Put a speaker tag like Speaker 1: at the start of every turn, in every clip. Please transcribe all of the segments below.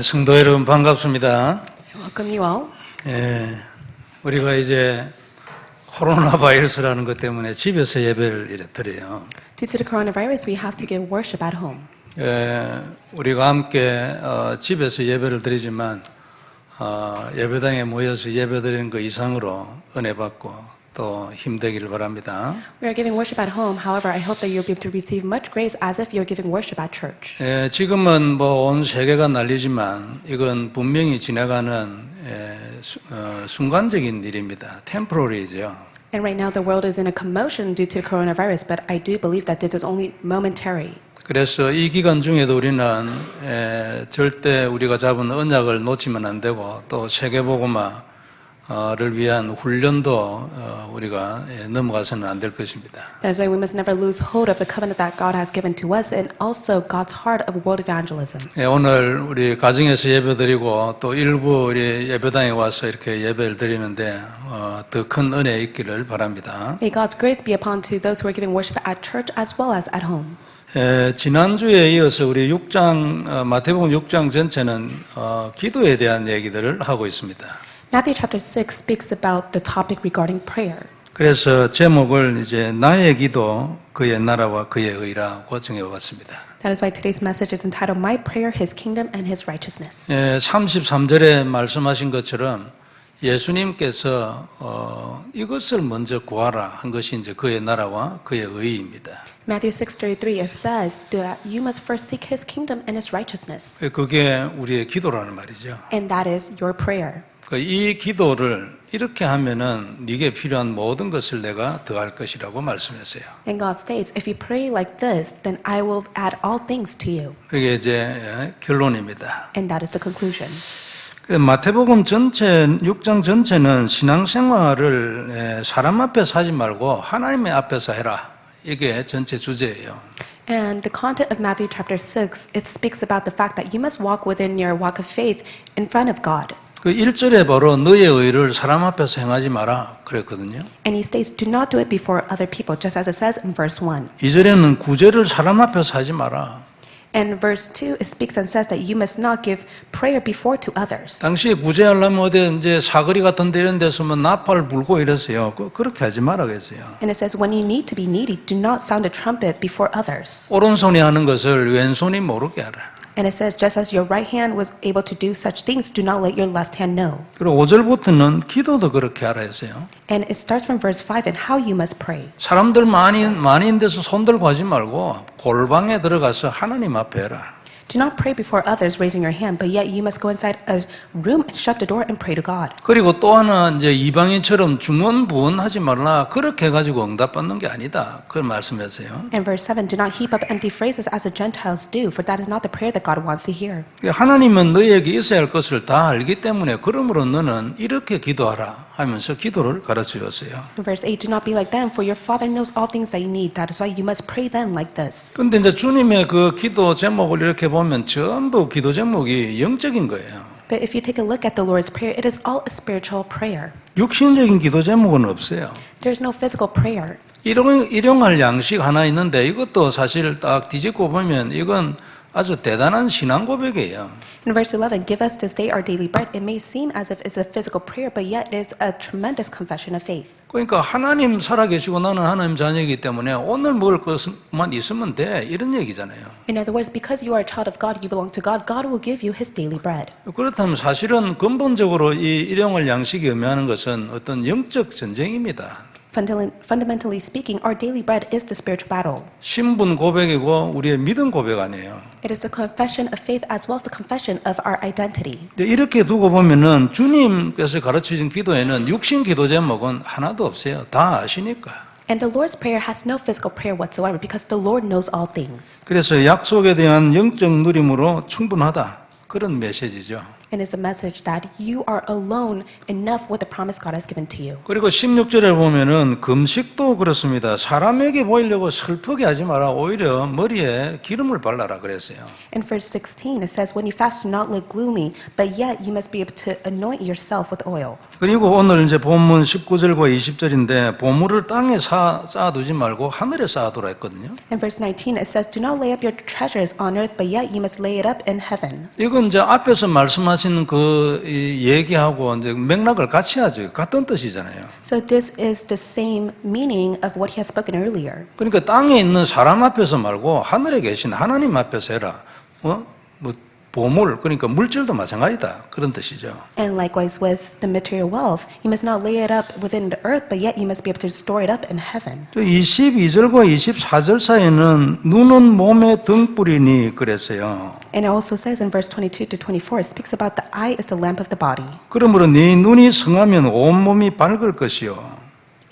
Speaker 1: 성도 여러분 반갑습니다.
Speaker 2: Welcome you all.
Speaker 1: 우리가 이제 코로나 바이러스라는 것 때문에 집에서 예배를 드려요.
Speaker 2: Due to the coronavirus, we have to give worship at home.
Speaker 1: 우리가 함께 집에서 예배를 드리지만 예배당에 모여서 예배드리는 것 이상으로 은혜 받고 또 힘되기를 바랍니다.
Speaker 2: We are giving worship at home. However, I hope that you'll be able to receive much grace as if you're giving worship at church.
Speaker 1: 지금은 온 세계가 난리지만 이건 분명히 지나가는 순간적인 일입니다. 템포러리죠.
Speaker 2: And right now, the world is in a commotion due to the coronavirus, but I do believe that this is only momentary.
Speaker 1: 그래서 이 기간 중에도 우리는 절대 우리가 잡은 언약을 놓치면 안 되고 또 세계복음화를 위한 훈련도 우리가 넘어가서는 안 될 것입니다.
Speaker 2: That is why we must never lose hold of the covenant that God has given to us and also God's heart of world evangelism.
Speaker 1: 오늘 우리 가정에서 예배드리고 또 일부 우리 예배당에 와서 이렇게 예배를 드리는데 더 큰 은혜 있기를 바랍니다.
Speaker 2: May God's grace be upon to those who are giving worship at church as well as at home.
Speaker 1: 지난주에 이어서 우리 마태복음 6장 전체는 기도에 대한 얘기들을 하고 있습니다.
Speaker 2: Matthew chapter 6 speaks about the topic regarding prayer.
Speaker 1: 그래서 제목을 이제 나의 기도 그의 나라와 그의 의라고 정해봤습니다.
Speaker 2: That is why today's message is entitled My Prayer, His Kingdom and His Righteousness.
Speaker 1: 33절에 말씀하신 것처럼 예수님께서 이것을 먼저 구하라 한 것이 이제 그의 나라와 그의 의입니다.
Speaker 2: Matthew 6:33 it says that you must first seek His kingdom and His righteousness.
Speaker 1: 그게 우리의 기도라는 말이죠.
Speaker 2: And that is your prayer.
Speaker 1: 이 기도를 이렇게 하면은 네게 필요한 모든 것을 내가 더할 것이라고 말씀했어요.
Speaker 2: And God states, if you pray like this, then I will add all things to you.
Speaker 1: 그게 이제 결론입니다.
Speaker 2: And that is the conclusion.
Speaker 1: 마태복음 전체 6장 전체는 신앙생활을 사람 앞에서 하지 말고 하나님의 앞에서 해라. 이게 전체 주제예요.
Speaker 2: And the content of Matthew chapter 6, it speaks about the fact that you must walk within your walk of faith in front of God.
Speaker 1: 그 1절에 바로 너의 의를 사람 앞에서 행하지 마라 그랬거든요.
Speaker 2: And he states, do not do it before other people, just as it says in verse 1.
Speaker 1: 2절에는 구제를 사람 앞에서 하지 마라.
Speaker 2: And verse 2, it speaks and says that you must not give prayer before to others.
Speaker 1: 당시에 구제하려면 어디 이제 사거리 같은 데 이런 데서 나팔 불고 이랬어요. 그렇게 하지 마라 그랬어요.
Speaker 2: And it says, when you need to be needy, do not sound a trumpet before others.
Speaker 1: 오른손이 하는 것을 왼손이 모르게 하라.
Speaker 2: And it says, just as your right hand was able to do such things, do not let your left hand know.
Speaker 1: 그리고 5절부터는 기도도 그렇게 하라 했어요.
Speaker 2: And it starts from verse 5 and how you must pray.
Speaker 1: 사람들 많이 있는 데서 손 들고 하지 말고 골방에 들어가서 하나님 앞에 해라.
Speaker 2: Do not pray before others raising your hand, but yet you must go inside a room and shut the door and pray to God.
Speaker 1: 그리고 또 하나 이제 이방인처럼 중언부언하지 말라. 그렇게 해가지고 응답받는 게 아니다. 그걸 말씀하세요.
Speaker 2: And verse 7, do not heap up empty phrases as the Gentiles do, for that is not the prayer that God wants to hear.
Speaker 1: 하나님은 너에게 있어야 할 것을 다 알기 때문에 그러므로 너는 이렇게 기도하라 하면서 기도를 가르쳐 줬어요.
Speaker 2: In verse 8, do not be like them, for your Father knows all things that you need. That is why you must pray then like this.
Speaker 1: 근데 이제 주님의 그 기도 제목을 이렇게 보면 전부 기도 제목이 영적인 거예요.
Speaker 2: But if you take a look at the Lord's Prayer, it is all a spiritual prayer.
Speaker 1: 육신적인 기도 제목은 없어요.
Speaker 2: There's no physical prayer.
Speaker 1: 일용할 양식 하나 있는데 이것도 사실 딱 뒤집고 보면 이건 아주 대단한 신앙 고백이에요.
Speaker 2: In verse 11, give us this day our daily bread. It may seem as if it's a physical prayer, but yet it's a tremendous confession of faith.
Speaker 1: 그러니까 하나님 살아계시고 나는 하나님 자녀이기 때문에 오늘 먹을 것만 있으면 돼 이런 얘기잖아요.
Speaker 2: In other words, because you are a child of God, you belong to God, God will give you His daily bread.
Speaker 1: 그렇다면 사실은 근본적으로 이 일용할 양식이 의미하는 것은 어떤 영적 전쟁입니다.
Speaker 2: Fundamentally speaking, our daily bread is the spiritual battle.
Speaker 1: 신분 고백이고 우리의 믿음 고백 아니에요.
Speaker 2: It is the confession of faith as well as the confession of our identity.
Speaker 1: 이렇게 두고 보면은 주님께서 가르치신 기도에는 육신 기도 제목은 하나도 없어요. 다 아시니까.
Speaker 2: And the Lord's Prayer has no physical prayer whatsoever because the Lord knows all things.
Speaker 1: 그래서 약속에 대한 영적 누림으로 충분하다. 그런 메시지죠.
Speaker 2: And it's a message that you are alone enough with the promise God has given to you.
Speaker 1: 그리고 16절에 보면은 금식도 그렇습니다. 사람에게 보이려고 슬프게 하지 마라. 오히려 머리에 기름을 발라라 그랬어요.
Speaker 2: In verse 16, it says, when you fast, do not look gloomy, but yet you must be able to anoint yourself with oil.
Speaker 1: 그리고 오늘 이제 본문 19절과 20절인데 보물을 땅에 쌓아두지 말고 하늘에 쌓아두라 했거든요.
Speaker 2: In verse 19, it says, do not lay up your treasures on earth, but yet you must lay it up in heaven.
Speaker 1: 이건 이제 앞에서 말씀하신 그 얘기하고 이제 맥락을 같이 하죠. 같은 뜻이잖아요.
Speaker 2: So this is the same meaning of what he has spoken earlier.
Speaker 1: 그러니까 땅에 있는 사람 앞에서 말고 하늘에 계신 하나님 앞에서 해라. 뭐 보물, 그러니까 물질도 마찬가지다. 그런 뜻이죠.
Speaker 2: And likewise with the material wealth, you must not lay it up within the earth, but yet you must be able to store it up in heaven.
Speaker 1: 22절과 24절 사이에는 눈은 몸의 등불이니 그랬어요.
Speaker 2: And it also says in verse 22 to 24, it speaks about the eye is the lamp of the body.
Speaker 1: 그러므로 네 눈이 성하면 온몸이 밝을 것이요.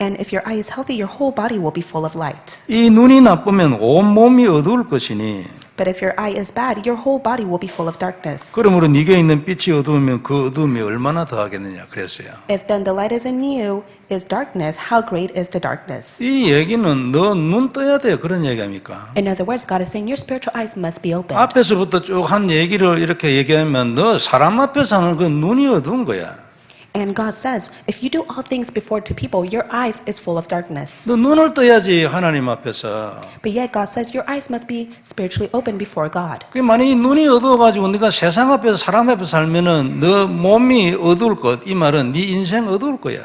Speaker 2: And if your eye is healthy, your whole body will be full of light.
Speaker 1: 이 눈이 나쁘면 온몸이 어두울 것이니
Speaker 2: But if your eye is bad, your whole body will be full of darkness.
Speaker 1: 그러므로 네게 있는 빛이 어두우면 그 어두움이 얼마나 더하겠느냐 그랬어요.
Speaker 2: If then the light is in you is darkness, how great is the darkness?
Speaker 1: 이 얘기는 너 눈 떠야 돼요. 그런 얘기합니까?
Speaker 2: In other words, God is saying your spiritual eyes must be opened.
Speaker 1: 앞에서부터 쭉 한 얘기를 이렇게 얘기하면 너 사람 앞에서 하는 그 눈이 어두운 거야.
Speaker 2: And God says, if you do all things before to people, your eyes is full of darkness.
Speaker 1: 너 눈을 떠야지 하나님 앞에서.
Speaker 2: But yet God says your eyes must be spiritually open before God.
Speaker 1: 그 만약에 눈이 어두워가지고 네가 세상 앞에서 사람 앞에서 살면은 너 몸이 어두울 것. 이 말은 네 인생 어두울 거야.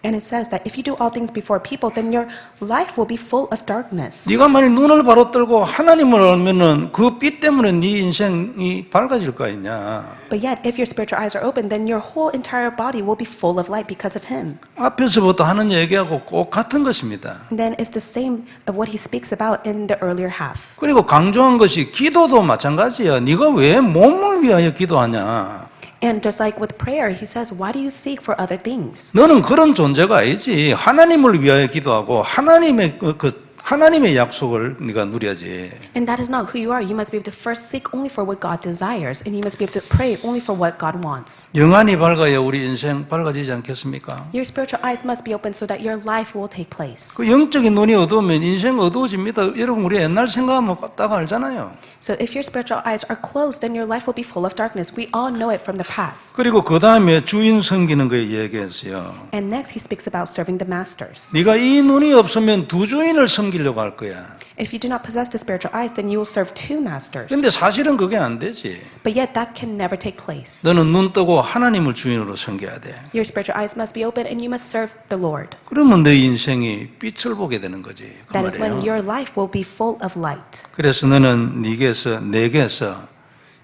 Speaker 2: And it says that if you do all things before people, then your life will be full of darkness.
Speaker 1: 네가 만약 눈을 바로 뜨고 하나님을 알면은 그 빛 때문에 네 인생이 밝아질 거 아니냐.
Speaker 2: But yet, if your spiritual eyes are open, then your whole entire body will be full of light because of Him.
Speaker 1: 앞에서부터 하는 얘기하고 꼭 같은 것입니다.
Speaker 2: And then it's the same of what He speaks about in the earlier half.
Speaker 1: 그리고 강조한 것이 기도도 마찬가지야. 네가 왜 몸을 위하여 기도하냐.
Speaker 2: And just like with prayer, He says, why do you seek for other things?
Speaker 1: 너는 그런 존재가 아니지. 하나님을 위하여 기도하고 하나님의 약속을 네가 누려야지.
Speaker 2: And that is not who you are. You must be able to first seek only for what God desires, and you must be able to pray only for what God wants.
Speaker 1: 영안이 밝아야 우리 인생 밝아지지 않겠습니까?
Speaker 2: Your spiritual eyes must be open so that your life will take place.
Speaker 1: 그 영적인 눈이 어두우면 인생 어두워집니다. 여러분 우리 옛날 생각하면 딱 알잖아요.
Speaker 2: So if your spiritual eyes are closed, then your life will be full of darkness. We all know it from the past.
Speaker 1: 그리고 그 다음에 주인 섬기는 거에 얘기했어요.
Speaker 2: And next, He speaks about serving the masters.
Speaker 1: 네가 이 눈이 없으면 두 주인을 섬기려고 할 거야.
Speaker 2: If you do not possess the spiritual eyes, then you will serve two masters.
Speaker 1: 근데 사실은 그게 안 되지.
Speaker 2: But yet that can never take place.
Speaker 1: 너는 눈 뜨고 하나님을 주인으로 섬겨야 돼.
Speaker 2: Your spiritual eyes must be open, and you must serve the Lord.
Speaker 1: 그러면 내 인생이 빛을 보게 되는 거지. 그
Speaker 2: That is when
Speaker 1: 말이에요.
Speaker 2: your life will be full of light.
Speaker 1: 그래서 너는 내게서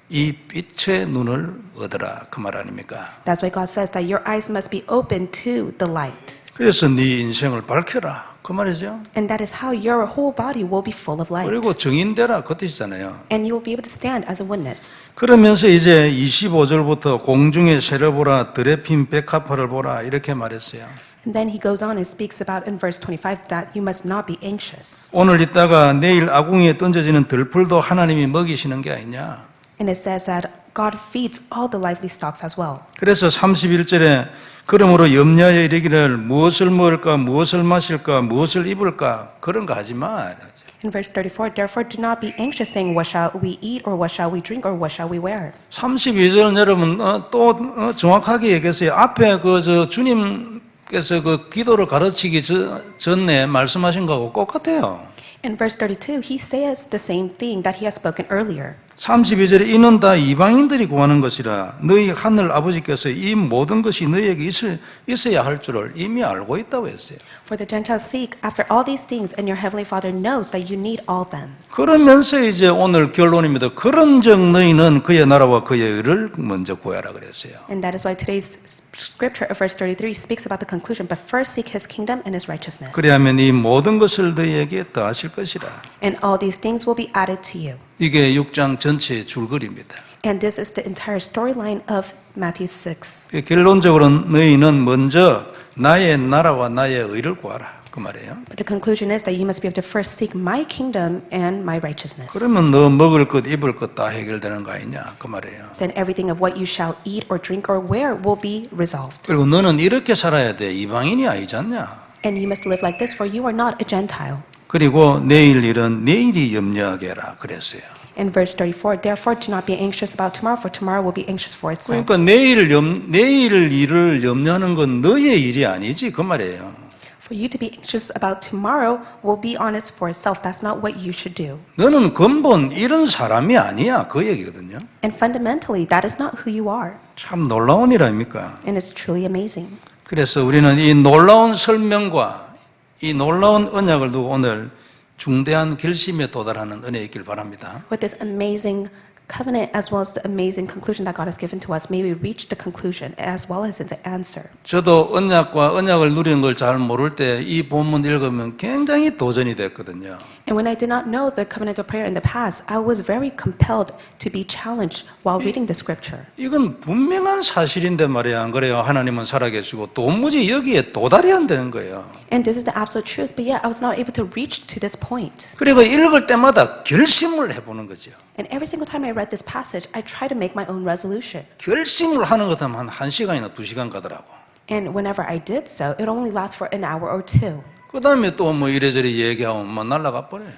Speaker 1: 이 빛의 눈을 얻으라 그 말 아닙니까?
Speaker 2: That's why God says that your eyes must be open to the light.
Speaker 1: 그래서 네 인생을 밝혀라 그 말이죠.
Speaker 2: And that is how your whole body will be full of light.
Speaker 1: 그리고 증인되라 그 뜻이잖아요.
Speaker 2: And you will be able to stand as a witness.
Speaker 1: 그러면서 이제 25절부터 공중의 새를 보라 들에 핀 백합화를 보라 이렇게 말했어요.
Speaker 2: And then he goes on and speaks about in verse 25 that you must not be anxious.
Speaker 1: 오늘 있다가 내일 아궁이에 던져지는 들풀도 하나님이 먹이시는 게 아니냐.
Speaker 2: And it says that God feeds all the lively stocks as well.
Speaker 1: 그래서 31절에 그러므로 염려하여 이르기를 무엇을 먹을까 무엇을 마실까 무엇을 입을까 그런 거 하지 마.
Speaker 2: In verse 34, therefore do not be anxious, saying, what shall we eat, or what shall we drink, or what shall we wear?
Speaker 1: 32절 여러분 또 정확하게 얘기했어요. 앞에 주님께서 그 기도를 가르치기 전에 말씀하신 거하고 똑같아요.
Speaker 2: In verse 32, he says the same thing that he has spoken earlier.
Speaker 1: 32절에 이는 다 이방인들이 구하는 것이라 너희 하늘 아버지께서 이 모든 것이 너희에게 있어야 할 줄을 이미 알고 있다고 했어요.
Speaker 2: For the Gentiles seek after all these things, and your heavenly Father knows that you need all them.
Speaker 1: 그러면서 이제 오늘 결론입니다. 그런즉 너희는 그의 나라와 그의 의를 먼저 구하라 그랬어요.
Speaker 2: And that is why today's scripture of verse 33 speaks about the conclusion, but first seek his kingdom and his righteousness.
Speaker 1: 그리하면 이 모든 것을 너희에게 더하실 것이라.
Speaker 2: And all these things will be added to you.
Speaker 1: 이게 6장 전체의 줄거리입니다.
Speaker 2: And this is the entire storyline of Matthew 6.
Speaker 1: 결론적으로 너희는 먼저 나의 나라와 나의 의를 구하라. 그 말이에요.
Speaker 2: But the conclusion is that you must be able to first seek my kingdom and my righteousness.
Speaker 1: 그러면 너 먹을 것, 입을 것 다 해결되는 거 아니냐 그 말이에요.
Speaker 2: Then everything of what you shall eat or drink or wear will be resolved.
Speaker 1: 그리고 너는 이렇게 살아야 돼. 이방인이 아니지 않냐.
Speaker 2: And you must live like this, for you are not a Gentile.
Speaker 1: 그리고 내일 일은 내일이 염려하게 해라 그랬어요.
Speaker 2: In verse 34, therefore do not be anxious about tomorrow, for tomorrow will be anxious for itself.
Speaker 1: 그러니까 내일 일을 염려하는 건 너의 일이 아니지 그 말이에요.
Speaker 2: For you to be anxious about tomorrow will be honest for itself. That's not what you should do.
Speaker 1: 너는 근본 이런 사람이 아니야 그 얘기거든요.
Speaker 2: And fundamentally, that is not who you are.
Speaker 1: 참 놀라운 일 아닙니까?
Speaker 2: And it's truly amazing.
Speaker 1: 그래서 우리는 이 놀라운 설명과 이 놀라운 언약을 두고 오늘 중대한 결심에 도달하는 은혜에 있길 바랍니다.
Speaker 2: With this amazing covenant as well as the amazing conclusion that God has given to us, may we reach the conclusion as well as the answer.
Speaker 1: 저도 언약을 누리는 걸 잘 모를 때 이 본문 읽으면 굉장히 도전이 됐거든요.
Speaker 2: And when I did not know the covenant of prayer in the past, I was very compelled to be challenged while reading the scripture.
Speaker 1: 이건 분명한 사실인데 말이야. 안 그래요? 하나님은 살아계시고 도무지 여기에 도달이 안 되는 거예요.
Speaker 2: And this is the absolute truth, but yet I was not able to reach to this point.
Speaker 1: 그리고 읽을 때마다 결심을 해보는 거죠.
Speaker 2: And every single time I read this passage, I try to make my own resolution.
Speaker 1: 결심을 하는 것 하면 한 1시간이나 2시간 가더라고.
Speaker 2: And whenever I did so, it only lasts for an hour or two.
Speaker 1: 그 다음에 또 뭐 이래저래 얘기하면 뭐 날아가 버려요.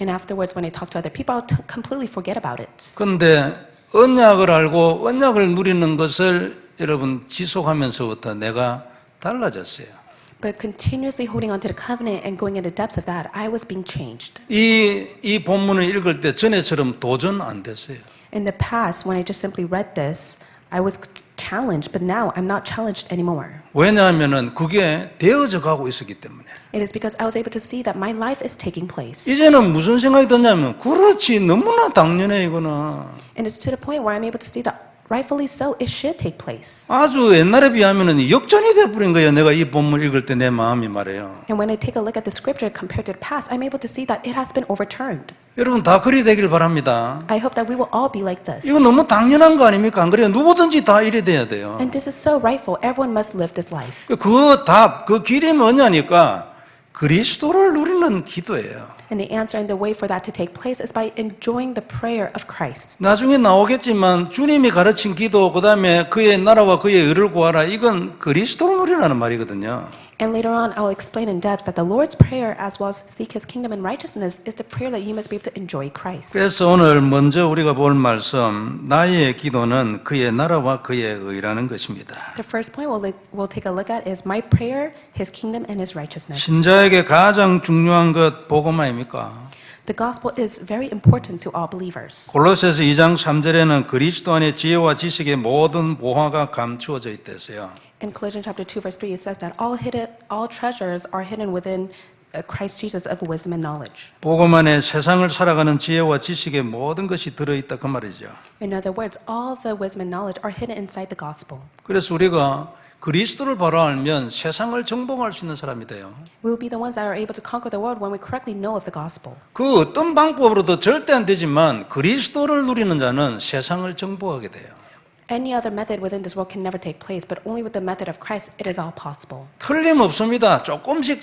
Speaker 2: And afterwards, when I talk to other people, I'll completely forget about it.
Speaker 1: 그런데 언약을 알고 언약을 누리는 것을 여러분 지속하면서부터 내가 달라졌어요.
Speaker 2: But continuously holding on to the covenant and going into the depths of that, I was being changed.
Speaker 1: 이 본문을 읽을 때 전에처럼 도전 안 됐어요.
Speaker 2: In the past, when I just simply read this, I was challenged, but now I'm not challenged anymore.
Speaker 1: 왜냐하면은 그게 되어져 가고 있었기 때문에.
Speaker 2: It is because I was able to see that my life is taking place.
Speaker 1: 이제는 무슨 생각이 드냐면 그렇지 너무나 당연해 이거는.
Speaker 2: And it's to the point where I'm able to see that rightfully so, it should take place.
Speaker 1: 아주 옛날에 비하면은 역전이 돼버린 거예요. 내가 이 본문 읽을 때 내 마음이 말해요.
Speaker 2: And when I take a look at the scripture compared to the past, I'm able to see that it has been overturned.
Speaker 1: 여러분 다 그리 되길 바랍니다.
Speaker 2: I hope that we will all be like this.
Speaker 1: 이거 너무 당연한 거 아닙니까? 안 그래요? 누구든지 다 이래 돼야 돼요.
Speaker 2: And this is so rightful. Everyone must live this life.
Speaker 1: 그 답, 그 길이 뭐냐니까 그리스도를 누리는 기도예요.
Speaker 2: And the answer and the way for that to take place is by enjoying the prayer of Christ.
Speaker 1: 나중에 나오겠지만 주님이 가르친 기도, 그 다음에 그의 나라와 그의 의를 구하라. 이건 그리스도를 누리라는 말이거든요.
Speaker 2: And later on, I'll explain in depth that the Lord's Prayer, as well as seek His kingdom and righteousness, is the prayer that you must be able to enjoy Christ.
Speaker 1: 그래서 오늘 먼저 우리가 볼 말씀, 나의 기도는 그의 나라와 그의 의라는 것입니다.
Speaker 2: The first point we'll take a look at is my prayer, His kingdom, and His righteousness.
Speaker 1: 신자에게 가장 중요한 것 복음 아닙니까?
Speaker 2: The gospel is very important to all believers.
Speaker 1: 골로새서 2장 3절에는 그리스도 안에 지혜와 지식의 모든 보화가 감추어져 있대서요.
Speaker 2: In Colossians chapter 2, verse 3, it says that all treasures are hidden within Christ Jesus of wisdom and knowledge.
Speaker 1: 복음 안에 세상을 살아가는 지혜와 지식의 모든 것이 들어있다 그 말이죠.
Speaker 2: In other words, all the wisdom and knowledge are hidden inside the gospel.
Speaker 1: 그래서 우리가 그리스도를 바로 알면 세상을 정복할 수 있는 사람이 돼요.
Speaker 2: We will be the ones that are able to conquer the world when we correctly know of the gospel.
Speaker 1: 그 어떤 방법으로도 절대 안 되지만 그리스도를 누리는 자는 세상을 정복하게 돼요.
Speaker 2: Any other method within this world can never take place, but only with the method of Christ, it is all possible.
Speaker 1: 틀림없습니다. 조금씩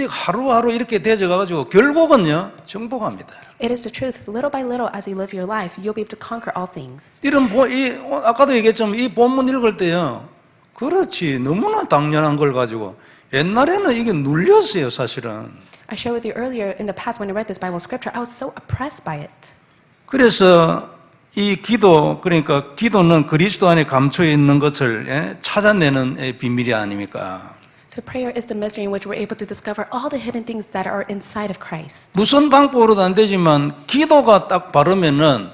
Speaker 1: 하루하루 이렇게 되어져가지고 결국은요 정복합니다.
Speaker 2: It is the truth. Little by little, as you live your life, you'll be able to conquer all things.
Speaker 1: 아까도 얘기했지만 이 본문 읽을 때요. 그렇지 너무나 당연한 걸 가지고 옛날에는 이게 눌렸어요 사실은.
Speaker 2: I shared with you earlier in the past when I read this Bible scripture, I was so oppressed by it.
Speaker 1: 그래서 이 기도, 그러니까 기도는 그리스도 안에 감춰 있는 것을 찾아내는 비밀이 아닙니까?
Speaker 2: So prayer is the mystery in which we're able to discover all the hidden things that are inside of Christ.
Speaker 1: 무슨 방법으로도 안 되지만 기도가 딱 바르면은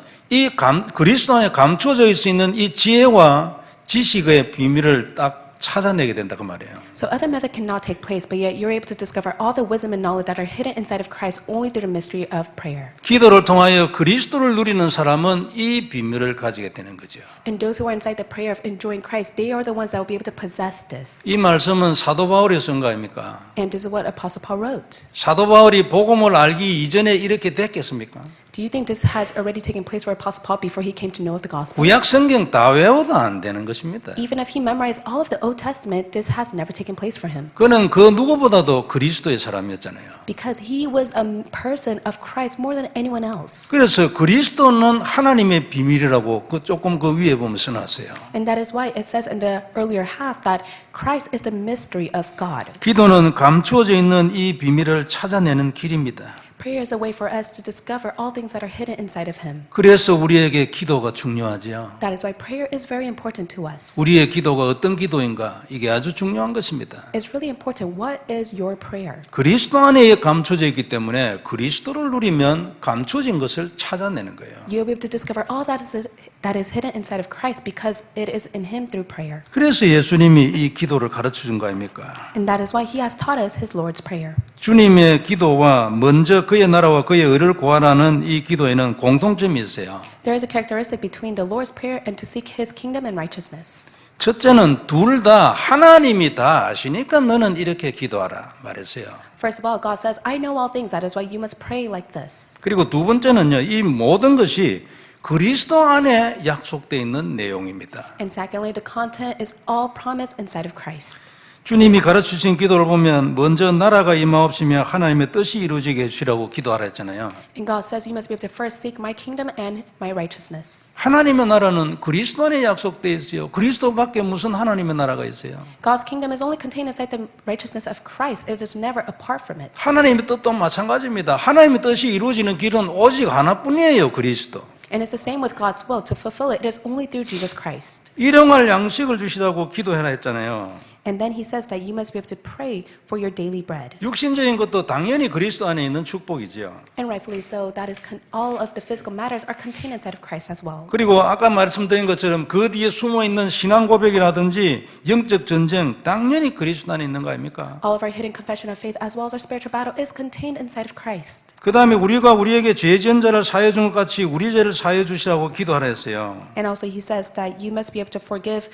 Speaker 1: 그리스도 안에 감춰져 있는 이 지혜와 지식의 비밀을 딱 찾아내게 된다 그 말이에요.
Speaker 2: So other method cannot take place, but yet you're able to discover all the wisdom and knowledge that are hidden inside of Christ only through the mystery of prayer.
Speaker 1: 기도를 통하여 그리스도를 누리는 사람은 이 비밀을 가지게 되는 거죠.
Speaker 2: And those who are inside the prayer of enjoying Christ, they are the ones that will be able to possess this.
Speaker 1: 이 말씀은 사도 바울이 쓴 거 아닙니까?
Speaker 2: And this is what Apostle Paul wrote.
Speaker 1: 사도 바울이 복음을 알기 이전에 이렇게 됐겠습니까?
Speaker 2: Do you think this has already taken place for Apostle Paul before he came to know of the gospel?
Speaker 1: 구약 성경 다 외워도 안 되는 것입니다.
Speaker 2: Even if he memorized all of the Old Testament, this has never taken place for him.
Speaker 1: 그는 그 누구보다도 그리스도의 사람이었잖아요.
Speaker 2: Because he was a person of Christ more than anyone else.
Speaker 1: 그래서 그리스도는 하나님의 비밀이라고 조금 그 위에 보면 써놨어요.
Speaker 2: And that is why it says in the earlier half that Christ is the mystery of God.
Speaker 1: 기도는 감추어져 있는 이 비밀을 찾아내는 길입니다.
Speaker 2: Prayer is a way for us to discover all things that are hidden inside of him.
Speaker 1: 그래서 우리에게 기도가 중요하지요.
Speaker 2: That is why prayer is very important to us.
Speaker 1: 우리의 기도가 어떤 기도인가 이게 아주 중요한 것입니다.
Speaker 2: It's really important. What is your prayer?
Speaker 1: 그리스도 안에 감춰져 있기 때문에 그리스도를 누리면 감춰진 것을 찾아내는 거예요.
Speaker 2: You'll be able to discover all that is hidden inside of Christ because it is in him through prayer.
Speaker 1: 그래서 예수님이 이 기도를 가르쳐 준 거 아닙니까?
Speaker 2: And that is why he has taught us his Lord's Prayer.
Speaker 1: 주님의 기도와 먼저 그의 나라와 그의 의를 구하라는 이 기도에는 공통점이 있어요.
Speaker 2: There is a characteristic between the Lord's Prayer and to seek his kingdom and righteousness.
Speaker 1: 첫째는 둘 다 하나님이 다 아시니까 너는 이렇게 기도하라 말했어요.
Speaker 2: First of all, God says, I know all things. That is why you must pray like this.
Speaker 1: 그리고 두 번째는요, 이 모든 것이 그리스도 안에 약속되어 있는 내용입니다.
Speaker 2: And secondly, the content is all promised inside of Christ.
Speaker 1: 주님이 가르치신 기도를 보면 먼저 나라가 임하옵시며 하나님의 뜻이 이루어지게 해주시라고 기도하라 했잖아요.
Speaker 2: And God says, you must be able to first seek my kingdom and my righteousness.
Speaker 1: 하나님의 나라는 그리스도 안에 약속되어 있어요. 그리스도 밖에 무슨 하나님의 나라가 있어요?
Speaker 2: God's kingdom is only contained inside the righteousness of Christ. It is never apart from it.
Speaker 1: 하나님의 뜻도 마찬가지입니다. 하나님의 뜻이 이루어지는 길은 오직 하나뿐이에요. 그리스도.
Speaker 2: And it's the same with God's will. To fulfill it, it is only through Jesus Christ.
Speaker 1: 일용할 양식을 주시라고 기도해라 했잖아요.
Speaker 2: And then he says that you must be able to pray for your daily bread.
Speaker 1: 육신적인 것도 당연히 그리스도 안에 있는 축복이지요.
Speaker 2: And rightfully so, that is all of the physical matters are contained inside of Christ as well.
Speaker 1: 그리고 아까 말씀드린 것처럼 그 뒤에 숨어 있는 신앙 고백이라든지 영적 전쟁 당연히 그리스도 안에 있는 거 아닙니까?
Speaker 2: All of our hidden confession of faith as well as our spiritual battle is contained inside of Christ.
Speaker 1: 그 다음에 우리가 우리에게 죄 지은 자를 사해 준 것 같이 우리 죄를 사해 주시라고 기도하라 했어요.
Speaker 2: And also he says that you must be able to forgive,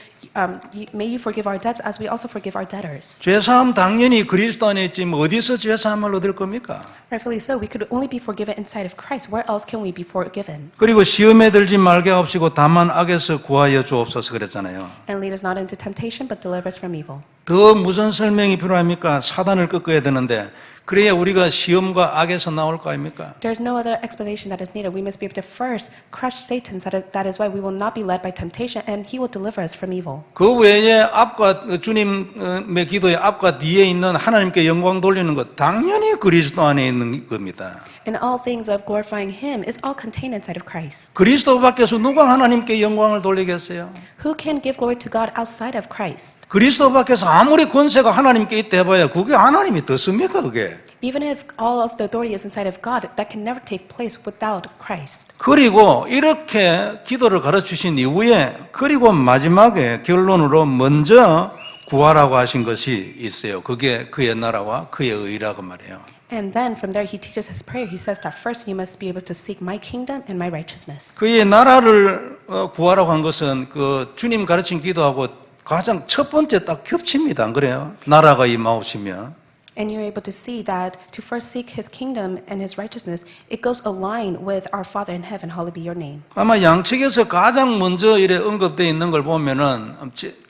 Speaker 2: may you forgive our debts as we also forgive our debtors.
Speaker 1: 죄사함 당연히 그리스도 안에 있지 뭐 어디서 죄사함을 얻을 겁니까?
Speaker 2: Rightfully so, we could only be forgiven inside of Christ. Where else can we be forgiven?
Speaker 1: 그리고 시험에 들지 말게 하옵시고 다만 악에서 구하여 주옵소서 그랬잖아요.
Speaker 2: And lead us not into temptation, but deliver us from evil.
Speaker 1: 더 무슨 설명이 필요합니까? 사단을 꺾어야 되는데 그래야 우리가 시험과 악에서 나올 거 아닙니까?
Speaker 2: There's no other explanation that is needed. We must be able to first crush Satan. That is why we will not be led by temptation, and he will deliver us from evil.
Speaker 1: 그 외에 앞과 주님의 기도의 앞과 뒤에 있는 하나님께 영광 돌리는 것 당연히 그리스도 안에 있는 겁니다.
Speaker 2: And all things of glorifying him is all contained inside of Christ.
Speaker 1: 그리스도 밖에서 누가 하나님께 영광을 돌리겠어요?
Speaker 2: Who can give glory to God outside of Christ?
Speaker 1: 그리스도 밖에서 아무리 권세가 하나님께 있다 해봐야 그게 하나님이 떴습니까 그게?
Speaker 2: Even if all of the authority is inside of God, that can never take place without Christ.
Speaker 1: 그리고 이렇게 기도를 가르치신 이후에 그리고 마지막에 결론으로 먼저 구하라고 하신 것이 있어요. 그게 그의 나라와 그의 의라고 말해요.
Speaker 2: And then from there he teaches his prayer. He says that first you must be able to seek my kingdom and my righteousness.
Speaker 1: 그의 나라를 구하라고 한 것은 그 주님 가르친 기도하고 가장 첫 번째 딱 겹칩니다. 안 그래요? 나라가 임하옵시면.
Speaker 2: And you're able to see that to first seek his kingdom and his righteousness, it goes aligned with our Father in heaven, hallowed be your name.
Speaker 1: 아마 양측에서 가장 먼저 이래 언급되어 있는 걸 보면은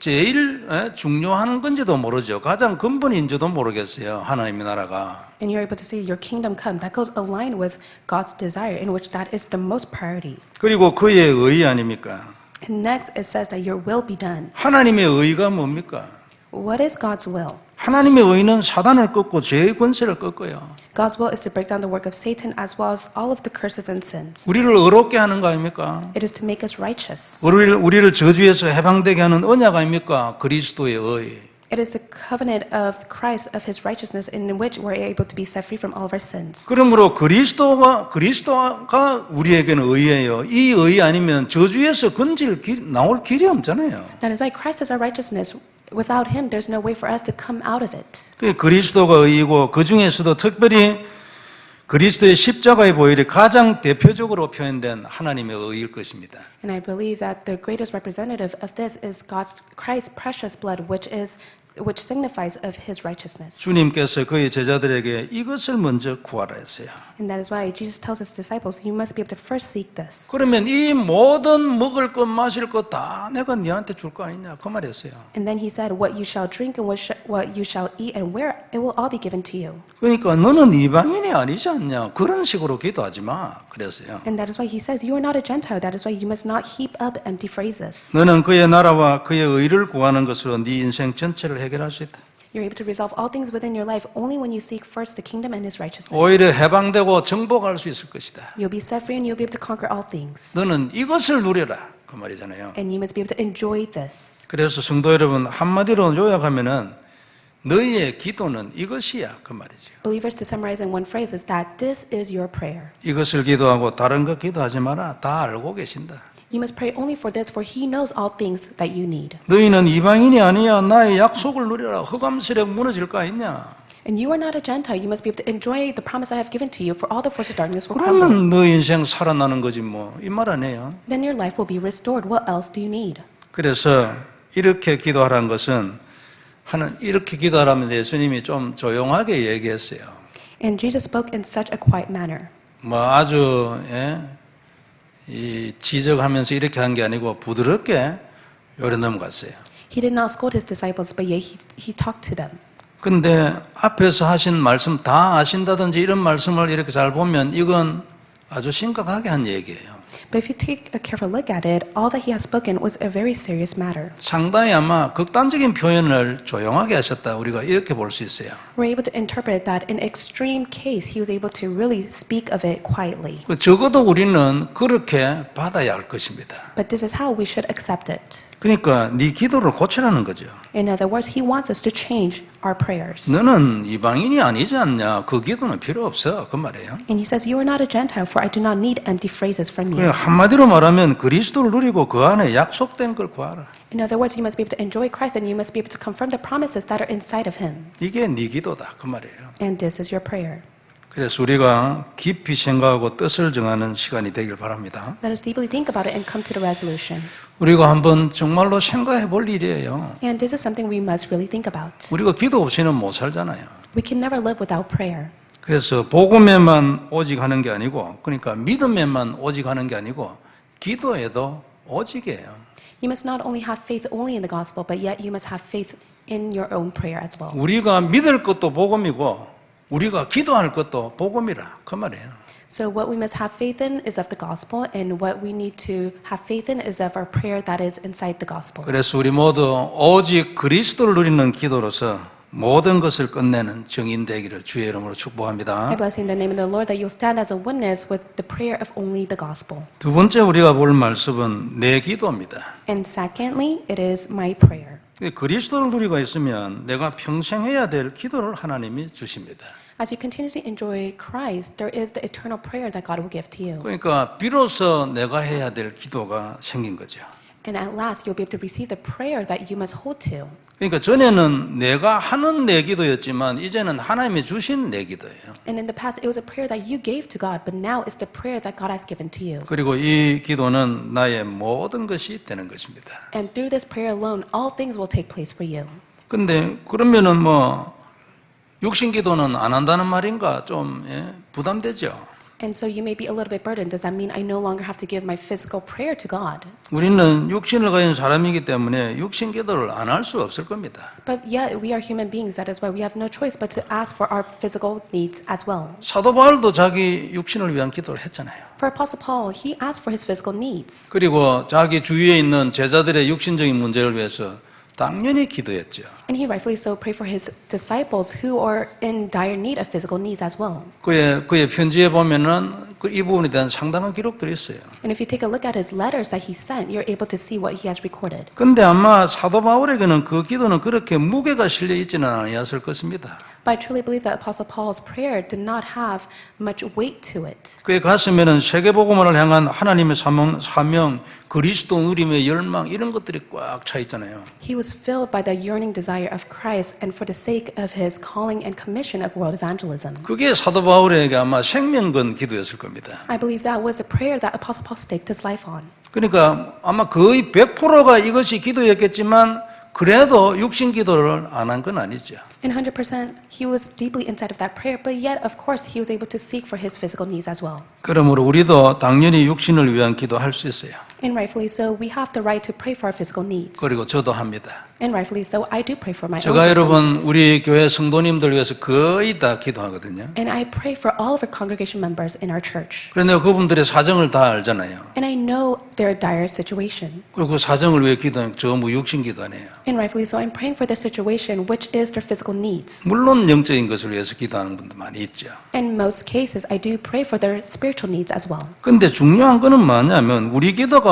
Speaker 1: 제일 중요한 건지도 모르죠. 가장 근본인지도 모르겠어요. 하나님의 나라가.
Speaker 2: And you're able to see your kingdom come. That goes aligned with God's desire, in which that is the most priority.
Speaker 1: 그리고 그의 의 아닙니까?
Speaker 2: And next it says that your will be done.
Speaker 1: 하나님의 의가 뭡니까?
Speaker 2: What is God's will?
Speaker 1: 하나님의 의는 사단을 꺾고 죄의 권세를 꺾어요.
Speaker 2: God's will is to break down the work of Satan as well as all of the curses and sins.
Speaker 1: 우리를 의롭게 하는 거 아닙니까?
Speaker 2: It is to make us righteous.
Speaker 1: 우리를 저주에서 해방되게 하는 언약 아닙니까? 그리스도의 의.
Speaker 2: It is the covenant of Christ, of his righteousness, in which we're able to be set free from all of our sins.
Speaker 1: 그러므로 그리스도가 우리에게는 의예요. 이 의 아니면 저주에서 나올 길이 없잖아요.
Speaker 2: That is why Christ is our righteousness. Without him, there's no way for us to come out of it.
Speaker 1: 그리스도가 의이고 그 중에서도 특별히 그리스도의 십자가의 보혈이 가장 대표적으로 표현된 하나님의 의일 것입니다.
Speaker 2: And I believe that the greatest representative of this is Christ's precious blood, which signifies of his righteousness.
Speaker 1: 주님께서 그의 제자들에게 이것을 먼저 구하라 했어요.
Speaker 2: And that is why Jesus tells his disciples, you must be able to first seek this.
Speaker 1: 그러면 이 모든 먹을 것 마실 것 다 내가 너한테 줄 거 아니냐 그 말이었어요.
Speaker 2: And then he said, what you shall drink and what you shall eat and wear, it will all be given to you.
Speaker 1: 그러니까 너는 이방인이 아니지 않냐 그런 식으로 기도하지 마 그랬어요.
Speaker 2: And that is why he says, you are not a Gentile. That is why you must not heap up empty phrases.
Speaker 1: 너는 그의 나라와 그의 의를 구하는 것으로 네 인생 전체를 해결할 수 있다.
Speaker 2: You're able to resolve all things within your life only when you seek first the kingdom and his righteousness.
Speaker 1: 오히려 해방되고 정복할 수 있을 것이다.
Speaker 2: You'll be set free and you'll be able to conquer all things.
Speaker 1: 너는 이것을 누려라 그 말이잖아요.
Speaker 2: And you must be able to enjoy this.
Speaker 1: 그래서 성도 여러분 한마디로 요약하면은 너희의 기도는 이것이야 그 말이죠.
Speaker 2: Believers, to summarize in one phrase, is that this is your prayer.
Speaker 1: 이것을 기도하고 다른 거 기도하지 마라. 다 알고 계신다.
Speaker 2: You must pray only for this, for he knows all things that you need.
Speaker 1: 너희는 이방인이 아니야. 나의 약속을 누려라. 흑암세력 무너질 거 아니냐.
Speaker 2: And you are not a Gentile. You must be able to enjoy the promise I have given to you, for all the forces of darkness will crumble.
Speaker 1: 그러면 너 인생 살아나는 거지 뭐. 이 말 아니에요.
Speaker 2: Then your life will be restored. What else do you need?
Speaker 1: 그래서 이렇게 기도하라는 것은 이렇게 기도하라면서 예수님이 좀 조용하게 얘기했어요.
Speaker 2: And Jesus spoke in such a quiet manner.
Speaker 1: 뭐 아주 이 지적하면서 이렇게 한 게 아니고 부드럽게 요래 넘어갔어요.
Speaker 2: He did not scold his disciples, but yet he talked to them.
Speaker 1: 근데 앞에서 하신 말씀 다 아신다든지 이런 말씀을 이렇게 잘 보면 이건 아주 심각하게 한 얘기예요.
Speaker 2: But if you take a careful look at it, all that he has spoken was a very serious matter.
Speaker 1: 상당히 아마 극단적인 표현을 조용하게 하셨다. 우리가 이렇게 볼 수 있어요.
Speaker 2: We're able to interpret that in extreme case, he was able to really speak of it quietly.
Speaker 1: 적어도 우리는 그렇게 받아야 할 것입니다.
Speaker 2: But this is how we should accept it.
Speaker 1: 그러니까 네 기도를 고치라는 거죠.
Speaker 2: In other words, he wants us to change our prayers.
Speaker 1: 너는 이방인이 아니지 않냐? 그 기도는 필요 없어. 그 말이에요.
Speaker 2: And he says, you are not a Gentile, for I do not need empty phrases from you.
Speaker 1: 그러니까 한마디로 말하면 그리스도를 누리고 그 안에 약속된 걸 구하라.
Speaker 2: In other words, you must be able to enjoy Christ and you must be able to confirm the promises that are inside of him.
Speaker 1: 이게 네 기도다. 그 말이에요.
Speaker 2: And this is your prayer.
Speaker 1: 그래서 우리가 깊이 생각하고 뜻을 정하는 시간이 되길 바랍니다.
Speaker 2: Let us deeply think about it and come to the resolution.
Speaker 1: 우리가 한번 정말로 생각해 볼 일이에요.
Speaker 2: And this is something we must really think about.
Speaker 1: 우리가 기도 없이는 못 살잖아요.
Speaker 2: We can never live without prayer.
Speaker 1: 그래서 복음에만 오직 하는 게 아니고, 그러니까 믿음에만 오직 하는 게 아니고, 기도에도 오직이에요.
Speaker 2: You must not only have faith only in the gospel, but yet you must have faith in your own prayer as well.
Speaker 1: 우리가 믿을 것도 복음이고, 우리가 기도할 것도 복음이라 그 말이에요.
Speaker 2: So what we must have faith in is of the gospel, and what we need to have faith in is of our prayer that is inside the gospel.
Speaker 1: 그래서 우리 모두 오직 그리스도를 누리는 기도로서 모든 것을 끝내는 증인 되기를 주의 이름으로 축복합니다.
Speaker 2: I bless you in the name of the Lord that you'll stand as a witness with the prayer of only the gospel.
Speaker 1: 두 번째 우리가 볼 말씀은 내 기도입니다.
Speaker 2: And secondly, it is my prayer.
Speaker 1: 그리스도를 누리고 있으면 내가 평생 해야 될 기도를 하나님이 주십니다.
Speaker 2: As you continuously enjoy Christ, there is the eternal prayer that God will give to you.
Speaker 1: 그러니까 비로소 내가 해야 될 기도가 생긴 거죠.
Speaker 2: And at last, you'll be able to receive the prayer that you must hold to.
Speaker 1: 그러니까 전에는 내가 하는 내 기도였지만 이제는 하나님이 주신 내 기도예요.
Speaker 2: And in the past, it was a prayer that you gave to God, but now it's the prayer that God has given to you.
Speaker 1: 그리고 이 기도는 나의 모든 것이 되는 것입니다.
Speaker 2: And through this prayer alone, all things will take place for you.
Speaker 1: 근데 그러면은 뭐 육신 기도는 안 한다는 말인가 좀 부담되죠.
Speaker 2: And so you may be a little bit burdened. Does that mean I no longer have to give my physical prayer to God?
Speaker 1: 우리는 육신을 가진 사람이기 때문에 육신 기도를 안 할 수 없을 겁니다.
Speaker 2: But yet, we are human beings. That is why we have no choice but to ask for our physical needs as well.
Speaker 1: 사도 바울도 자기 육신을 위한 기도를 했잖아요.
Speaker 2: For Apostle Paul, he asked for his physical needs.
Speaker 1: 그리고 자기 주위에 있는 제자들의 육신적인 문제를 위해서 당연히 기도했죠.
Speaker 2: And he rightfully so prayed for his disciples who are in dire need of physical needs as well.
Speaker 1: 그의 편지에 보면은 이 부분에 대한 상당한 기록들이 있어요.
Speaker 2: And if you take a look at his letters that he sent, you're able to see what he has recorded.
Speaker 1: 근데 아마 사도 바울에게는 그 기도는 그렇게 무게가 실려 있지는 아니었을 것입니다.
Speaker 2: But I truly believe that Apostle Paul's prayer did not have much weight to it.
Speaker 1: 그의 가슴에는 세계복음화를 향한 하나님의 사명, 그리스도 누림의 열망 이런 것들이 꽉 차 있잖아요.
Speaker 2: He was filled by the yearning desire of Christ and for the sake of his calling and commission of world evangelism.
Speaker 1: 그게 사도 바울에게 아마 생명건 기도였을 겁니다.
Speaker 2: I believe that was a prayer that Apostle Paul staked his life on.
Speaker 1: 그러니까 아마 거의 100%가 이것이 기도였겠지만 그래도 육신 기도를 안 한 건 아니죠.
Speaker 2: And 100% he was deeply inside of that prayer, but yet of course he was able to seek for his physical needs as well.
Speaker 1: 그러므로 우리도 당연히 육신을 위한 기도할 수 있어요.
Speaker 2: And rightfully so, we have the right to pray for our physical needs.
Speaker 1: 그리고 저도 합니다.
Speaker 2: And rightfully so, I do pray for my own
Speaker 1: 제가
Speaker 2: physical
Speaker 1: 여러분
Speaker 2: needs.
Speaker 1: 우리 교회 성도님들 위해서 거의 다 기도하거든요.
Speaker 2: And I pray for all of our congregation members in our church.
Speaker 1: 그런데 그분들의 사정을 다 알잖아요.
Speaker 2: And I know their dire situation.
Speaker 1: 그리고 그 사정을 위해 기도하면 전부 육신 기도 아니에요.
Speaker 2: And rightfully so, I'm praying for their situation, which is their physical needs.
Speaker 1: 물론 영적인 것을 위해서 기도하는 분도 많이 있죠.
Speaker 2: In most cases, I do pray for their spiritual needs as well.
Speaker 1: 근데 중요한 거는 뭐냐면 우리 기도가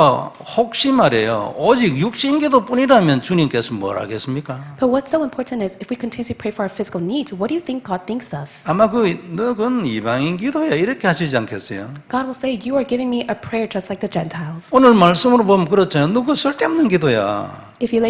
Speaker 1: 혹시 말이에요. 오직 육신 기도뿐이라면 주님께서 뭘 하겠습니까?
Speaker 2: But what's so important is if we continue to pray for our physical needs, what do you think God thinks of?
Speaker 1: 아마 너 그건 이방인 기도야 이렇게 하시지 않겠어요?
Speaker 2: God will say, you are giving me a prayer just like the Gentiles.
Speaker 1: 오늘 말씀으로 보면 그렇잖아요. 너 그거 쓸데없는 기도야.
Speaker 2: If you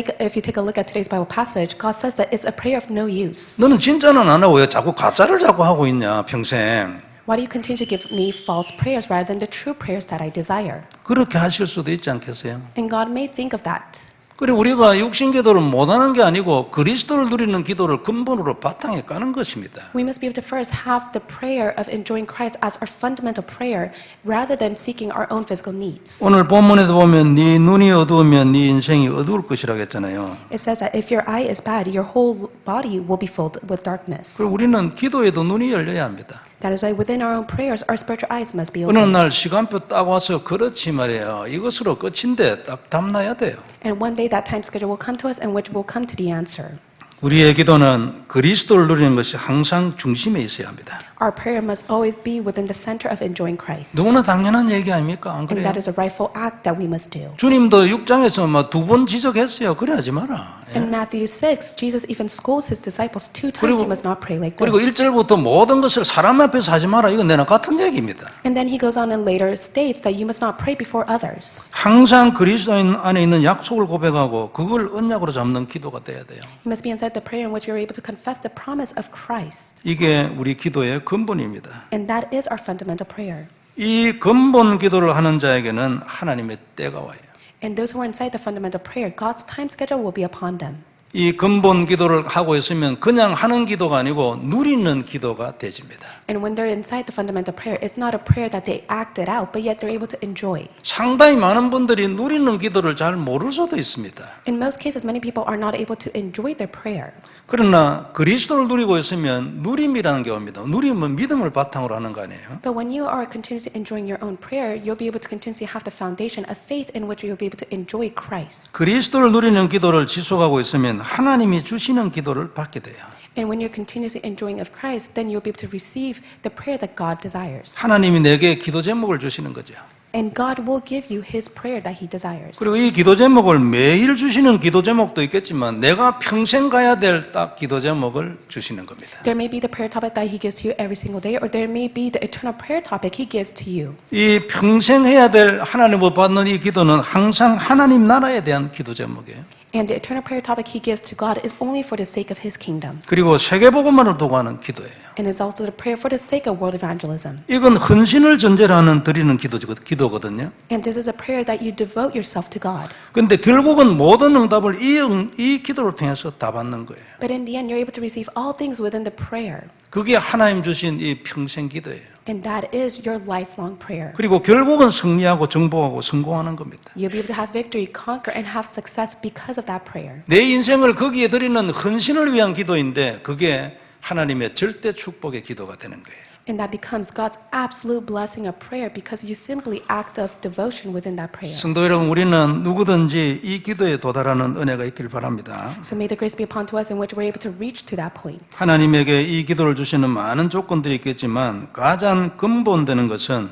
Speaker 2: take a look at today's Bible passage, God says that it's a prayer of no use.
Speaker 1: 너는 진짜는 안 하고 왜 자꾸 가짜를 자꾸 하고 있냐 평생.
Speaker 2: Why do you continue to give me false prayers rather than the true prayers that I desire?
Speaker 1: 그렇게 하실 수도 있지 않겠어요?
Speaker 2: And God may think of that.
Speaker 1: 그리고 우리가 육신 기도를 못하는 게 아니고 그리스도를 누리는 기도를 근본으로 바탕에 까는 것입니다.
Speaker 2: We must be able to first have the prayer of enjoying Christ as our fundamental prayer rather than seeking our own physical needs.
Speaker 1: 오늘 본문에도 보면 네 눈이 어두우면 네 인생이 어두울 것이라고 했잖아요.
Speaker 2: It says that if your eye is bad, your whole body will be filled with darkness.
Speaker 1: 그리고 우리는 기도에도 눈이 열려야 합니다.
Speaker 2: That is why within our own prayers, our spiritual eyes must be
Speaker 1: 어느
Speaker 2: open.
Speaker 1: 날 시간표 딱 와서 그렇지 말이에요. 이것으로 끝인데 딱 답나야 돼요.
Speaker 2: And one day that time schedule will come to us and which will come to the answer.
Speaker 1: 우리의 기도는 그리스도를 누리는 것이 항상 중심에 있어야 합니다.
Speaker 2: Our prayer must always be within the center of enjoying Christ.
Speaker 1: 너무나 당연한 얘기 아닙니까? 안
Speaker 2: And
Speaker 1: 그래요?
Speaker 2: that is a rightful act that we must do.
Speaker 1: 주님도 6장에서 막 2번 지적했어요. 그래 하지 마라.
Speaker 2: In Matthew 6, Jesus even scolds his disciples 2 times,
Speaker 1: 그리고-
Speaker 2: you must not pray like
Speaker 1: 그리고
Speaker 2: this.
Speaker 1: 1절부터 모든 것을 사람 앞에서 하지 마라. 이건 내나 같은 얘기입니다.
Speaker 2: And then he goes on and later states that you must not pray before others.
Speaker 1: 항상 그리스도인 안에 있는 약속을 고백하고 그걸 언약으로 잡는 기도가 돼야 돼요.
Speaker 2: You must be inside the prayer in which you're able to confess the promise of Christ.
Speaker 1: 이게 우리 기도의 근본입니다.
Speaker 2: And that is our fundamental prayer.
Speaker 1: 이 근본 기도를 하는 자에게는 하나님의 때가 와요.
Speaker 2: And those who are inside the fundamental prayer, God's time schedule will be upon them.
Speaker 1: 이 근본 기도를 하고 있으면 그냥 하는 기도가 아니고 누리는 기도가 되집니다.
Speaker 2: And when they're inside the fundamental prayer, it's not a prayer that they acted out, but yet they're able to enjoy.
Speaker 1: 상당히 많은 분들이 누리는 기도를 잘 모를 수도 있습니다.
Speaker 2: In most cases, many people are not able to enjoy their prayer.
Speaker 1: 그러나 그리스도를 누리고 있으면 누림이라는 게 옵니다. 누림은 믿음을 바탕으로 하는 거 아니에요?
Speaker 2: But when you are continuously enjoying your own prayer, you'll be able to continuously have the foundation of faith in which you'll be able to enjoy Christ.
Speaker 1: 그리스도를 누리는 기도를 지속하고 있으면 하나님이 주시는 기도를 받게 돼요.
Speaker 2: And when you're continuously enjoying of Christ, then you'll be able to receive the prayer that God desires.
Speaker 1: 하나님이 내게 기도 제목을 주시는 거죠.
Speaker 2: And God will give you His prayer that He desires.
Speaker 1: 그리고 이 기도 제목을 매일 주시는 기도 제목도 있겠지만 내가 평생 가야 될 딱 기도 제목을 주시는 겁니다.
Speaker 2: There may be the prayer topic that He gives to you every single day, or there may be the eternal prayer topic He gives to you.
Speaker 1: 이 평생 해야 될 하나님을 받는 이 기도는 항상 하나님 나라에 대한 기도 제목이에요.
Speaker 2: And the eternal prayer topic He gives to God is only for the sake of His kingdom.
Speaker 1: 그리고 세계복음만을 두고 하는 기도예요.
Speaker 2: And it's also the prayer for the sake of world evangelism.
Speaker 1: 이건 헌신을 전제로 하는 드리는 기도거든요.
Speaker 2: And this is a prayer that you devote yourself to God.
Speaker 1: 근데 결국은 모든 응답을 이 기도를 통해서 다 받는 거예요.
Speaker 2: But in the end, you're able to receive all things within the prayer.
Speaker 1: 그게 하나님 주신 이 평생 기도예요.
Speaker 2: And that is your lifelong prayer.
Speaker 1: 그리고 결국은 승리하고 정복하고 성공하는 겁니다.
Speaker 2: You'll be able to have victory, conquer, and have success because of that prayer.
Speaker 1: 내 인생을 거기에 드리는 헌신을 위한 기도인데 그게 하나님의 절대 축복의 기도가 되는 거예요.
Speaker 2: And that becomes God's absolute blessing of prayer because you simply act of devotion within that prayer.
Speaker 1: 성도 여러분, 우리는 누구든지 이 기도에 도달하는 은혜가 있길 바랍니다.
Speaker 2: So may the grace be upon to us in which we're able to reach to that point.
Speaker 1: 하나님에게 이 기도를 주시는 많은 조건들이 있겠지만 가장 근본되는 것은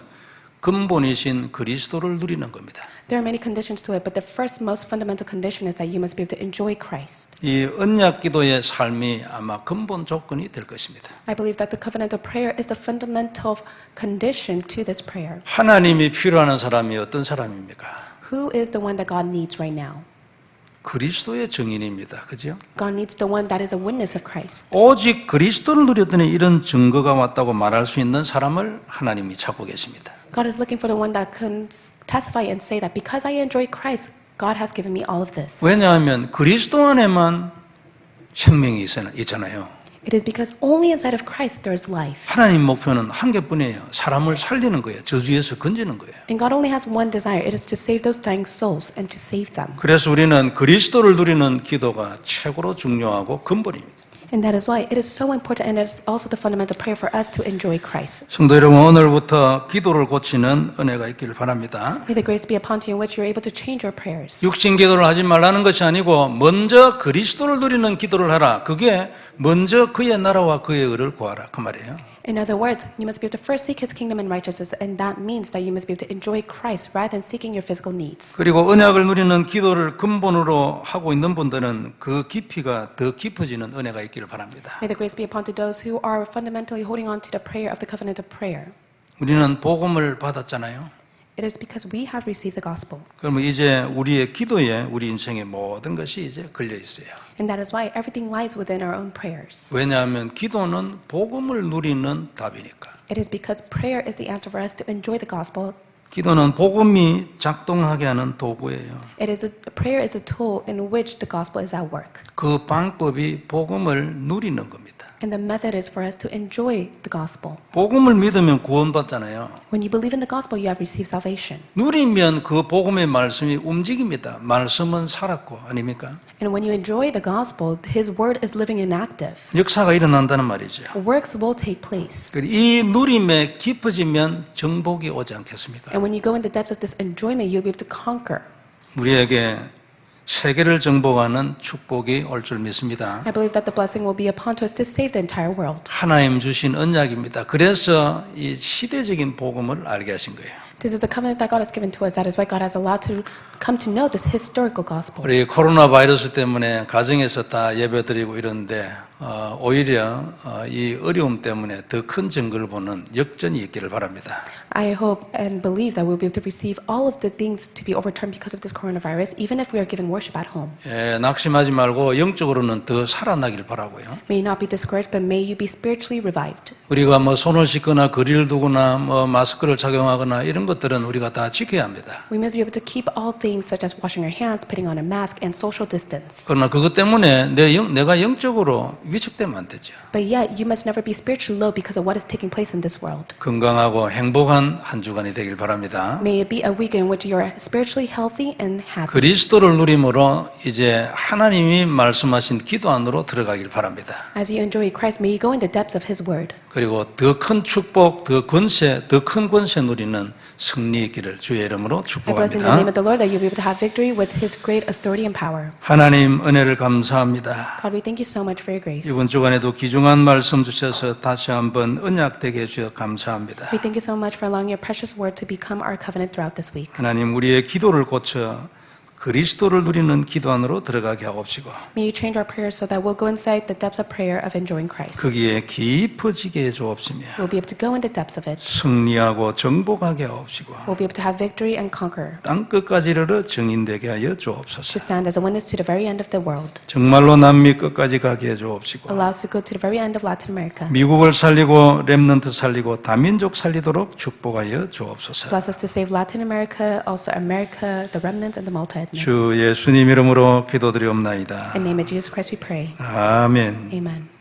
Speaker 1: 근본이신 그리스도를 누리는 겁니다.
Speaker 2: There are many conditions to it, but the first most fundamental condition is that you must be able to enjoy Christ.
Speaker 1: 이 언약 기도의 삶이 아마 근본 조건이 될 것입니다.
Speaker 2: I believe that the covenantal prayer is the fundamental condition to this prayer.
Speaker 1: 하나님이 필요한 사람이 어떤 사람입니까?
Speaker 2: Who is the one that God needs right now?
Speaker 1: 그리스도의 증인입니다. 그죠?
Speaker 2: God needs the one that is a witness of Christ.
Speaker 1: 오직 그리스도를 누렸더니 이런 증거가 왔다고 말할 수 있는 사람을 하나님이 찾고 계십니다.
Speaker 2: God is looking for the one that can testify and say that because I enjoy Christ, God has given me all of this.
Speaker 1: 왜냐하면 그리스도 안에만 생명이 있잖아요.
Speaker 2: It is because only inside of Christ there is life.
Speaker 1: 하나님 목표는 한 개뿐이에요. 사람을 살리는 거예요. 저주에서 건지는 거예요.
Speaker 2: And God only has one desire. It is to save those dying souls and to save them.
Speaker 1: 그래서 우리는 그리스도를 누리는 기도가 최고로 중요하고 근본입니다.
Speaker 2: And that is why it is so important, and it is also the fundamental prayer for us to enjoy Christ.
Speaker 1: 성도 여러분, 오늘부터 기도를 고치는 은혜가 있기를 바랍니다.
Speaker 2: May the grace be upon you in which you are able to change your prayers.
Speaker 1: 육신 기도를 하지 말라는 것이 아니고 먼저 그리스도를 누리는 기도를 하라. 그게 먼저 그의 나라와 그의 의를 구하라. 그 말이에요.
Speaker 2: In other words, you must be able to first seek His kingdom and righteousness, and that means that you must be able to enjoy Christ rather than seeking your physical needs.
Speaker 1: 그리고 언약을 누리는 기도를 근본으로 하고 있는 분들은 그 깊이가 더 깊어지는 은혜가 있기를 바랍니다.
Speaker 2: May the grace be upon to those who are fundamentally holding on to the prayer of the covenant of prayer.
Speaker 1: 우리는 복음을 받았잖아요.
Speaker 2: It is because we have received the gospel.
Speaker 1: 그러면 이제 우리의 기도에 우리 인생의 모든 것이 이제 걸려 있어요.
Speaker 2: And that is why everything lies within our own prayers.
Speaker 1: 왜냐하면 기도는 복음을 누리는 답이니까.
Speaker 2: It is because prayer is the answer for us to enjoy the gospel.
Speaker 1: 기도는 복음이 작동하게 하는 도구예요.
Speaker 2: Prayer is a tool in which the gospel is at work.
Speaker 1: 그 방법이 복음을 누리는 겁니다.
Speaker 2: And the method is for us to enjoy the gospel.
Speaker 1: 복음을 믿으면 구원받잖아요.
Speaker 2: When you believe in the gospel, you have received salvation.
Speaker 1: 누리면 그 복음의 말씀이 움직입니다. 말씀은 살았고 아닙니까?
Speaker 2: And when you enjoy the gospel, His word is living and active.
Speaker 1: 역사가 일어난다는 말이죠.
Speaker 2: Works will take place.
Speaker 1: 이 누림에 깊어지면 정복이 오지 않겠습니까?
Speaker 2: And when you go in the depths of this enjoyment, you'll be able to conquer.
Speaker 1: 우리에게 세계를 정복하는 축복이 올 줄 믿습니다.
Speaker 2: I believe that the blessing will be upon to us to save the entire world.
Speaker 1: 하나님 주신 언약입니다. 그래서 이 시대적인 복음을 알게 하신 거예요.
Speaker 2: This is the covenant that God has given to us. That is why God has allowed to come to know this historical gospel.
Speaker 1: 우리 코로나 바이러스 때문에 가정에서 다 예배드리고 이러는데 오히려 이 어려움 때문에 더 큰 증거를 보는 역전이 있기를 바랍니다.
Speaker 2: I hope and believe that we'll be able to receive all of the things to be overturned because of this coronavirus, even if we are giving worship at home.
Speaker 1: 낙심하지 말고 영적으로는 더 살아나길 바라고요.
Speaker 2: May you not be discouraged, but may you be spiritually revived.
Speaker 1: 우리가 손을 씻거나 거리를 두거나 마스크를 착용하거나 이런 것들은 우리가 다 지켜야 합니다.
Speaker 2: We must be able to keep all things such as washing our hands, putting on a mask, and social distance.
Speaker 1: 그러나 그것 때문에 내가 영적으로 위축되면 안 되죠.
Speaker 2: But yet, you must never be spiritually low because of what is taking place in this world.
Speaker 1: 건강하고 행복한 한 주간이 되길 바랍니다.
Speaker 2: May it be a week in which you are spiritually healthy and happy.
Speaker 1: 그리스도를 누림으로 이제 하나님이 말씀하신 기도 안으로 들어가길 바랍니다.
Speaker 2: As you enjoy Christ, may you go in the depths of His word.
Speaker 1: 그리고 더 큰 축복, 더 큰 권세 누리는 승리 있기를 주의 이름으로
Speaker 2: I bless in the name
Speaker 1: 축복합니다.
Speaker 2: of the Lord that you'll be able to have victory with His great authority and power.
Speaker 1: 하나님 은혜를 감사합니다.
Speaker 2: God, we thank you so much for your grace.
Speaker 1: 이번 주간에도 귀중한 말씀 주셔서 다시 한번 언약되게 해주셔서 감사합니다.
Speaker 2: We thank you so much for allowing your precious word to become our covenant throughout this week.
Speaker 1: 하나님 우리의 기도를 고쳐 그리스도를 누리는 기도 안으로 들어가게 하옵시고
Speaker 2: May you change our prayers so that we'll go inside the depths of prayer of enjoying Christ.
Speaker 1: 거기에 깊어지게 해주옵시며
Speaker 2: We'll be able to go in the depths of it.
Speaker 1: 승리하고 정복하게 하옵시고
Speaker 2: We'll be able to have victory and conquer.
Speaker 1: 땅끝까지 이르러 증인되게 하여
Speaker 2: To
Speaker 1: 주옵소서.
Speaker 2: stand as a witness to the very end of the world.
Speaker 1: 정말로 남미 끝까지 가게 해주옵시고
Speaker 2: Allow us to go to the very end of Latin America.
Speaker 1: 미국을 살리고 렘넌트 살리고 다민족 살리도록 축복하여 주옵소서.
Speaker 2: Bless us to save Latin America, also America, the remnants, and the multi-ethnics.
Speaker 1: 주 예수님 이름으로 기도드리옵나이다.
Speaker 2: In the name of Jesus Christ we pray.
Speaker 1: 아멘.
Speaker 2: Amen.